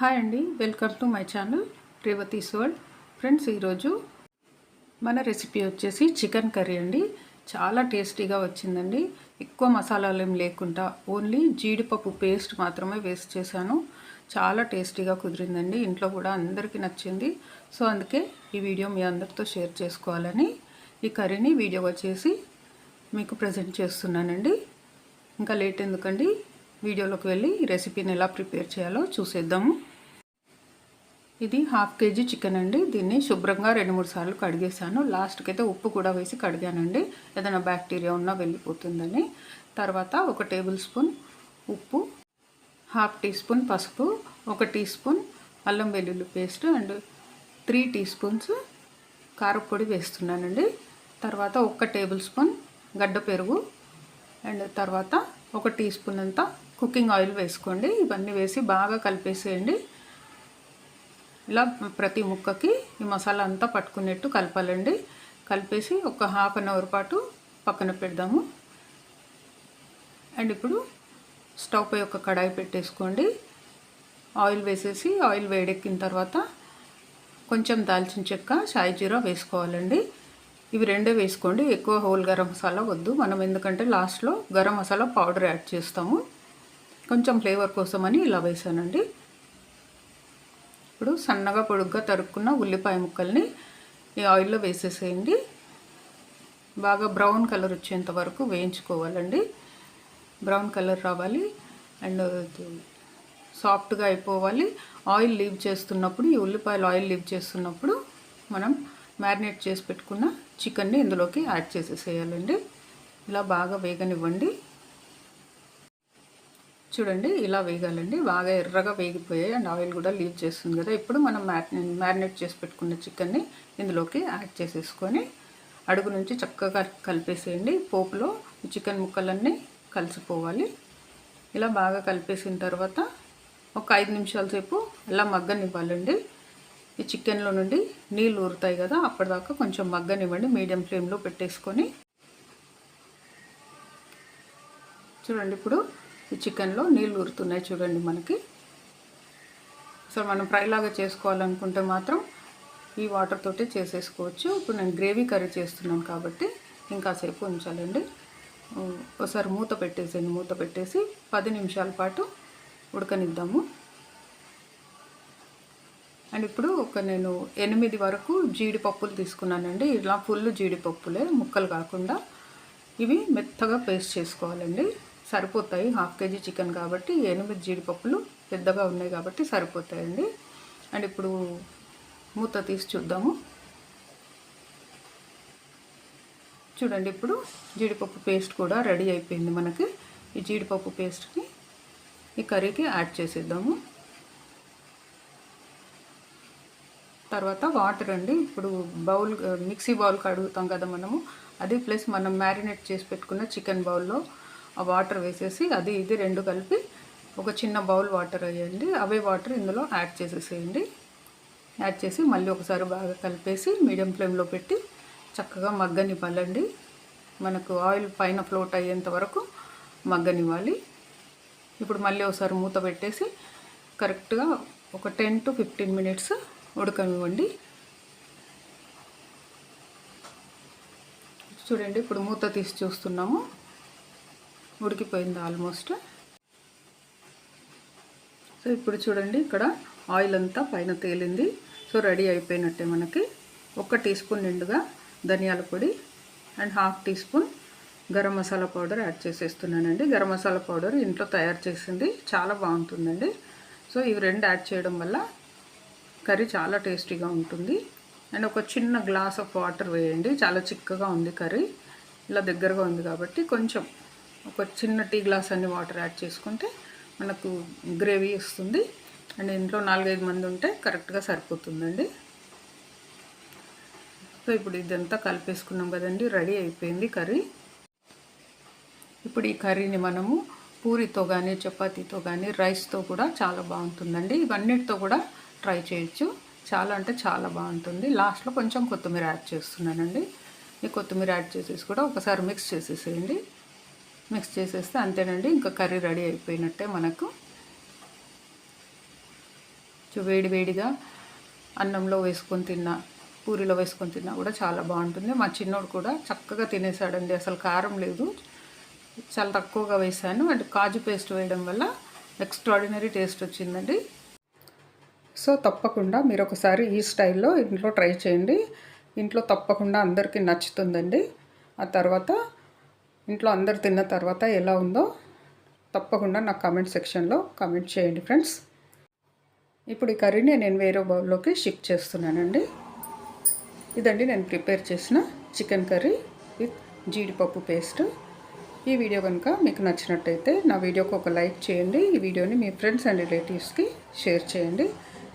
Hi అండి, welcome to my channel Revathi's world. Friends, ఈరోజు మన రెసిపీ వచ్చేసి చికెన్ కర్రీ అండి. చాలా టేస్టీగా వచ్చిందండి. ఎక్కువ మసాలాలు ఏం లేకుండా ఓన్లీ జీడిపప్పు పేస్ట్ మాత్రమే వేస్ట్ చేశాను. చాలా టేస్టీగా కుదిరిందండి. ఇంట్లో కూడా అందరికీ నచ్చింది. సో అందుకే ఈ వీడియో మీ అందరితో షేర్ చేసుకోవాలని ఈ కర్రీని వీడియో వచ్చేసి మీకు ప్రజెంట్ చేస్తున్నానండి. ఇంకా లేట్ ఎందుకండి, వీడియోలోకి వెళ్ళి ఈ రెసిపీని ఎలా ప్రిపేర్ చేయాలో చూసేద్దాము. ఇది 1/2 kg చికెన్ అండి. దీన్ని శుభ్రంగా 2-3 సార్లు కడిగేసాను. లాస్ట్కి అయితే ఉప్పు కూడా వేసి కడిగానండి, ఏదైనా బ్యాక్టీరియా ఉన్నా వెళ్ళిపోతుందని. తర్వాత 1 టేబుల్ స్పూన్ ఉప్పు, 1/2 టీ స్పూన్ పసుపు, 1 టీ స్పూన్ అల్లం వెల్లుల్లి పేస్ట్ అండ్ 3 టీ స్పూన్స్ కారపొడి వేస్తున్నానండి. తర్వాత 1 టేబుల్ స్పూన్ గడ్డ పెరుగు అండ్ తర్వాత 1 టీ స్పూన్ అంతా కుకింగ్ ఆయిల్ వేసుకోండి. ఇవన్నీ వేసి బాగా కలిపేసేయండి. ఇలా ప్రతి ముక్కకి ఈ మసాలా అంతా పట్టుకునేట్టు కలపాలండి. కలిపేసి ఒక 1/2 అవర్ పాటు పక్కన పెడదాము. అండ్ ఇప్పుడు స్టవ్ పై ఒక కడాయి పెట్టేసుకోండి. ఆయిల్ వేసేసి ఆయిల్ వేడెక్కిన తర్వాత కొంచెం దాల్చిన చెక్క, షాయి జీరా వేసుకోవాలండి. ఇవి రెండే వేసుకోండి, ఎక్కువ హోల్ గరం మసాలా వద్దు మనం, ఎందుకంటే లాస్ట్లో గరం మసాలా పౌడర్ యాడ్ చేస్తాము. కొంచెం ఫ్లేవర్ కోసమని ఇలా వేసానండి. ఇప్పుడు సన్నగా పొడుగ్గా తరుక్కున్న ఉల్లిపాయ ముక్కల్ని ఈ ఆయిల్లో వేసేసేయండి. బాగా బ్రౌన్ కలర్ వచ్చేంత వరకు వేయించుకోవాలండి. బ్రౌన్ కలర్ రావాలి అండ్ సాఫ్ట్గా అయిపోవాలి. ఆయిల్ లీవ్ చేస్తున్నప్పుడు, ఈ ఉల్లిపాయలు ఆయిల్ లీవ్ చేస్తున్నప్పుడు మనం మ్యారినేట్ చేసి పెట్టుకున్న చికెన్ని ఇందులోకి యాడ్ చేసేసేయాలండి. ఇలా బాగా వేగనివ్వండి. చూడండి, ఇలా వేగాలండి. బాగా ఎర్రగా వేగిపోయాయి అండ్ ఆయిల్ కూడా లీవ్ చేస్తుంది కదా. ఇప్పుడు మనం మ్యారినేట్ చేసి పెట్టుకున్న చికెన్ని ఇందులోకి యాడ్ చేసేసుకొని అడుగు నుంచి చక్కగా కలిపేసేయండి. పోపులో చికెన్ ముక్కలన్నీ కలిసిపోవాలి. ఇలా బాగా కలిపేసిన తర్వాత ఒక 5 నిమిషాల సేపు అలా మగ్గనివ్వాలండి. ఈ చికెన్లో నుండి నీళ్ళు ఊరుతాయి కదా, అప్పటిదాకా కొంచెం మగ్గనివ్వండి మీడియం ఫ్లేమ్లో పెట్టేసుకొని. చూడండి, ఇప్పుడు ఈ చికెన్లో నీళ్ళు ఊరుతున్నాయి చూడండి మనకి. సో మనం ఫ్రై లాగా చేసుకోవాలనుకుంటే మాత్రం ఈ వాటర్ తోటి చేసేసుకోవచ్చు. ఇప్పుడు నేను గ్రేవీ కర్రీ చేస్తున్నాను కాబట్టి ఇంకాసేపు ఉంచాలండి. ఒకసారి మూత పెట్టేసేయండి. మూత పెట్టేసి 10 నిమిషాల పాటు ఉడకనిద్దాము. అండ్ ఇప్పుడు నేను 8 వరకు జీడిపప్పులు తీసుకున్నానండి. ఇలా ఫుల్ జీడిపప్పులే, ముక్కలు కాకుండా. ఇవి మెత్తగా పేస్ట్ చేసుకోవాలండి. సరిపోతాయి, 1/2 kg చికెన్ కాబట్టి 8 జీడిపప్పులు పెద్దగా ఉన్నాయి కాబట్టి సరిపోతాయండి. అండ్ ఇప్పుడు మూత తీసి చూద్దాము. చూడండి, ఇప్పుడు జీడిపప్పు పేస్ట్ కూడా రెడీ అయిపోయింది మనకి. ఈ జీడిపప్పు పేస్ట్ని ఈ కర్రీకి యాడ్ చేసేద్దాము. తర్వాత వాటర్ అండి. ఇప్పుడు బౌల్, మిక్సీ బౌల్ కడుగుతాం కదా మనము, అది ప్లస్ మనం మ్యారినేట్ చేసి పెట్టుకున్న చికెన్ బౌల్లో ఆ వాటర్ వేసేసి అది ఇది రెండు కలిపి ఒక చిన్న బౌల్ వాటర్ వేయండి. అవే వాటర్ ఇందులో యాడ్ చేసేసేయండి. యాడ్ చేసి మళ్ళీ ఒకసారి బాగా కలిపేసి మీడియం ఫ్లేమ్లో పెట్టి చక్కగా మగ్గనివ్వాలండి. మనకు ఆయిల్ పైన ఫ్లోట్ అయ్యేంత వరకు మగ్గనివ్వాలి. ఇప్పుడు మళ్ళీ ఒకసారి మూత పెట్టేసి కరెక్ట్గా ఒక 10 to 15 మినిట్స్ ఉడకనివ్వండి. చూడండి, ఇప్పుడు మూత తీసి చూస్తున్నాము. ఉడికిపోయింది ఆల్మోస్ట్. సో ఇప్పుడు చూడండి, ఇక్కడ ఆయిల్ అంతా పైన తేలింది. సో రెడీ అయిపోయినట్టే మనకి. 1 టీ స్పూన్ నిండుగా ధనియాల పొడి and 1/2 teaspoon garam masala powder add చేసేస్తున్నానండి. గరం మసాలా పౌడర్ ఇంట్లో తయారు చేసింది, చాలా బాగుంటుందండి. సో ఇవి రెండు యాడ్ చేయడం వల్ల కర్రీ చాలా టేస్టీగా ఉంటుంది. అండ్ ఒక చిన్న గ్లాస్ ఆఫ్ వాటర్ వేయండి. చాలా చిక్కగా ఉంది కర్రీ, ఇలా దగ్గరగా ఉంది కాబట్టి కొంచెం ఒక చిన్న టీ గ్లాస్ అన్ని వాటర్ యాడ్ చేసుకుంటే మనకు గ్రేవీ వస్తుంది. అండ్ ఇంట్లో 4-5 మంది ఉంటే కరెక్ట్గా సరిపోతుందండి. సో ఇప్పుడు ఇదంతా కలిపేసుకున్నాం కదండి, రెడీ అయిపోయింది కర్రీ. ఇప్పుడు ఈ కర్రీని మనము పూరితో కానీ, చపాతీతో కానీ, రైస్తో కూడా చాలా బాగుంటుందండి. ఇవన్నిటితో కూడా ట్రై చేయొచ్చు. చాలా అంటే చాలా బాగుంటుంది. లాస్ట్లో కొంచెం కొత్తిమీర యాడ్ చేస్తున్నానండి. ఈ కొత్తిమీర యాడ్ చేసేసి కూడా ఒకసారి మిక్స్ చేసేసేయండి. మిక్స్ చేసేస్తే అంతేనండి, ఇంకా కర్రీ రెడీ అయిపోయినట్టే మనకు. వేడి వేడిగా అన్నంలో వేసుకొని తిన్నా, పూరిలో వేసుకొని తిన్నా కూడా చాలా బాగుంటుంది. మా చిన్నోడు కూడా చక్కగా తినేసాడండి. అసలు కారం లేదు, చాలా తక్కువగా వేసాను. అండ్ కాజు పేస్ట్ వేయడం వల్ల ఎక్స్ట్రాడినరీ టేస్ట్ వచ్చిందండి. సో తప్పకుండా మీరు ఒకసారి ఈ స్టైల్లో ఇంట్లో ట్రై చేయండి. ఇంట్లో తప్పకుండా అందరికీ నచ్చుతుందండి. ఆ తర్వాత ఇంట్లో అందరు తిన్న తర్వాత ఎలా ఉందో తప్పకుండా నాకు కామెంట్ సెక్షన్లో కామెంట్ చేయండి ఫ్రెండ్స్. ఇప్పుడు ఈ కర్రీని నేను వేరే బౌల్లోకి షిఫ్ట్ చేస్తున్నానండి. ఇదండి నేను ప్రిపేర్ చేసిన చికెన్ కర్రీ విత్ జీడిపప్పు పేస్ట్. ఈ వీడియో కనుక మీకు నచ్చినట్టయితే నా వీడియోకి ఒక లైక్ చేయండి. ఈ వీడియోని మీ ఫ్రెండ్స్ అండ్ రిలేటివ్స్కి షేర్ చేయండి.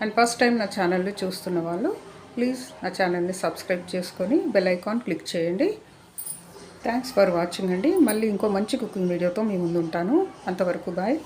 అండ్ ఫస్ట్ టైం నా ఛానల్ని చూస్తున్న వాళ్ళు ప్లీజ్ నా ఛానల్ని సబ్స్క్రైబ్ చేసుకొని బెల్ ఐకాన్ క్లిక్ చేయండి. థ్యాంక్స్ ఫర్ వాచింగ్ అండి. మళ్ళీ ఇంకో మంచి కుకింగ్ వీడియోతో మీ ముందు ఉంటాను. అంతవరకు బాయ్.